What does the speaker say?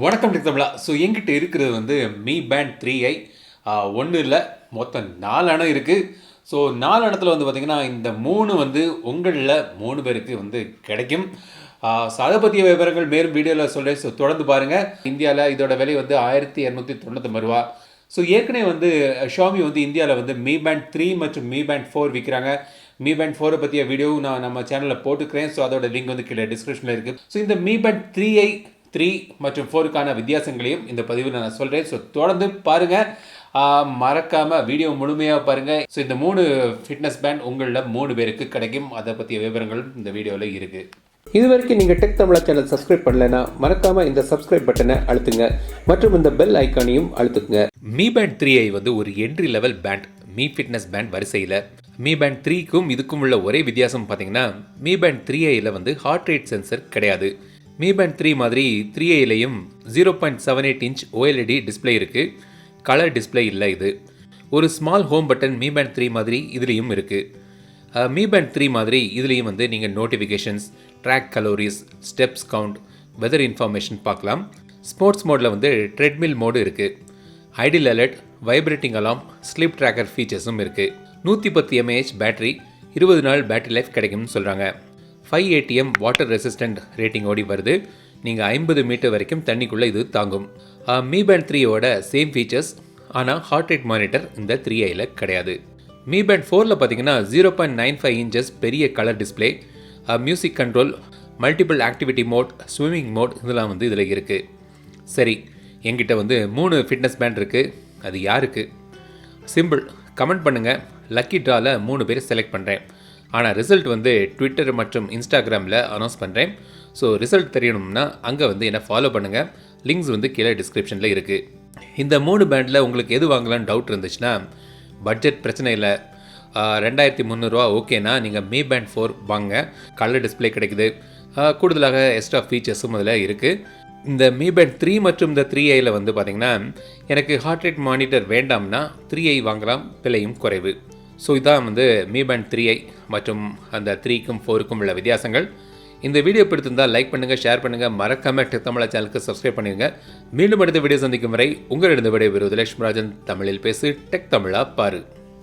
வணக்கம் தமிழா. ஸோ என்கிட்ட இருக்கிறது வந்து மீ பேண்ட் 3i. ஒன்றும் இல்லை, மொத்தம் 4 அணை இருக்குது. ஸோ 4 அணத்தில் வந்து பார்த்திங்கன்னா இந்த 3 வந்து உங்களில் 3 பேருக்கு வந்து கிடைக்கும். ஸோ அதை பற்றிய விவரங்கள் மேலும் வீடியோவில் சொல்கிறேன். ஸோ தொடர்ந்து பாருங்கள். இந்தியாவில் இதோட விலை வந்து 1299 ரூபா. ஸோ ஏற்கனவே வந்து ஷாமி வந்து இந்தியாவில் வந்து மீ பேண்ட் 3 மற்றும் மீ பேண்ட் 4 விற்கிறாங்க. மீ பேண்ட் 4 பற்றிய வீடியோவும் நான் நம்ம சேனலில் போட்டுக்கிறேன். ஸோ அதோட லிங்க் வந்து கீழே டிஸ்கிரிப்ஷனில் இருக்குது. ஸோ இந்த மீ பேண்ட் 3i 3 மற்றும் 4க்கான வித்தியாசங்களையும் இந்த பதிவில் நான் சொல்கிறேன். ஸோ தொடர்ந்து பாருங்கள், மறக்காமல் வீடியோ முழுமையாக பாருங்கள். ஸோ இந்த 3 ஃபிட்னஸ் பேண்ட் உங்களில் 3 பேருக்கு கிடைக்கும். அதை பற்றிய விவரங்களும் இந்த வீடியோவில் இருக்குது. இது வரைக்கும் நீங்கள் டெக் தமிழா சேனல் சப்ஸ்கிரைப் பண்ணலைன்னா மறக்காமல் இந்த சப்ஸ்கிரைப் பட்டனை அழுத்துங்க மற்றும் இந்த பெல் ஐக்கானையும் அழுத்துங்க. மீ பேண்ட் 3i வந்து ஒரு entry level band Mi fitness band வரிசையில். மீ பேண்ட் 3க்கும் இதுக்கும் உள்ள ஒரே வித்தியாசம் பார்த்தீங்கன்னா மீ பேண்ட் 3iயில் வந்து ஹார்ட் ரேட் சென்சர் கிடையாது. மீ பேண்ட் 3 மாதிரி 3iலையும் 0.78 இன்ச் OLED டிஸ்பிளே இருக்குது. கலர் டிஸ்பிளே இல்லை. இது ஒரு small home button Mi band 3 மாதிரி இதுலேயும் இருக்குது. மீ பேண்ட் 3 மாதிரி இதுலேயும் வந்து நீங்கள் notifications, track calories, steps count, weather information பார்க்கலாம். ஸ்போர்ட்ஸ் மோடில் வந்து ட்ரெட்மில் மோடு இருக்குது. Idle alert, vibrating alarm, sleep tracker ஃபீச்சர்ஸும் இருக்குது. 110 mAh பேட்டரி, 20 நாள் பேட்டரி லைஃப் கிடைக்கும்னு சொல்கிறாங்க. 5 ATM வாட்டர் ரெசிஸ்டன்ட் ரேட்டிங் ஓடி வருது. நீங்கள் 50 மீட்டர் வரைக்கும் தண்ணிக்குள்ளே இது தாங்கும். மீ பேண்ட் 3யோட சேம் ஃபீச்சர்ஸ், ஆனால் ஹார்ட் ரேட் மானிட்டர் இந்த 3iயில் கிடையாது. மீ பேண்ட் 4ல் பார்த்தீங்கன்னா 0.95 இன்ச்சஸ் பெரிய colour display, music control, multiple activity mode, swimming mode இதெல்லாம் வந்து இதில் இருக்குது. சரி, என்கிட்ட வந்து 3 ஃபிட்னஸ் பேண்ட் இருக்குது. அது யாருக்கு? சிம்பிள், கமெண்ட் பண்ணுங்கள். லக்கி ட்ராவில் 3 பேர் செலக்ட் பண்ணுறேன். ஆனால் ரிசல்ட் வந்து ட்விட்டர் மற்றும் இன்ஸ்டாகிராமில் அனௌன்ஸ் பண்ணுறேன். ஸோ ரிசல்ட் தெரியணும்னா அங்கே வந்து என்னை ஃபாலோ பண்ணுங்கள். லிங்க்ஸ் வந்து கீழே டிஸ்கிரிப்ஷனில் இருக்குது. இந்த 3 பேண்டில் உங்களுக்கு எது வாங்கலான்னு டவுட் இருந்துச்சுன்னா, பட்ஜெட் பிரச்சனை இல்லை, 2300 ரூபா ஓகேனா நீங்கள் மீ பேண்ட் 4 வாங்க. கலர் டிஸ்பிளே கிடைக்குது. கூடுதலாக எக்ஸ்ட்ரா ஃபீச்சர்ஸும் அதில் இருக்குது. இந்த மீ பேண்ட் 3 மற்றும் இந்த 3iயில் வந்து பார்த்திங்கன்னா எனக்கு ஹார்ட் ரேட் மானிட்டர் வேண்டாம்னா 3i வாங்கலாம், விலையும் குறைவு. ஸோ இதான் வந்து மீ பேண்ட் 3i மற்றும் அந்த 3க்கும் 4க்கும் உள்ள வித்தியாசங்கள். இந்த வீடியோ பிடித்திருந்தால் லைக் பண்ணுங்கள், ஷேர் பண்ணுங்கள், மறக்காமல் டெக் தமிழா சேனலுக்கு சப்ஸ்கிரைப் பண்ணிடுங்க. மீண்டும் அடுத்த வீடியோ சந்திக்கும் வரை உங்களிடம் விடைபெறுவது லட்சுமராஜன். தமிழில் பேசு, டெக் தமிழா பாரு.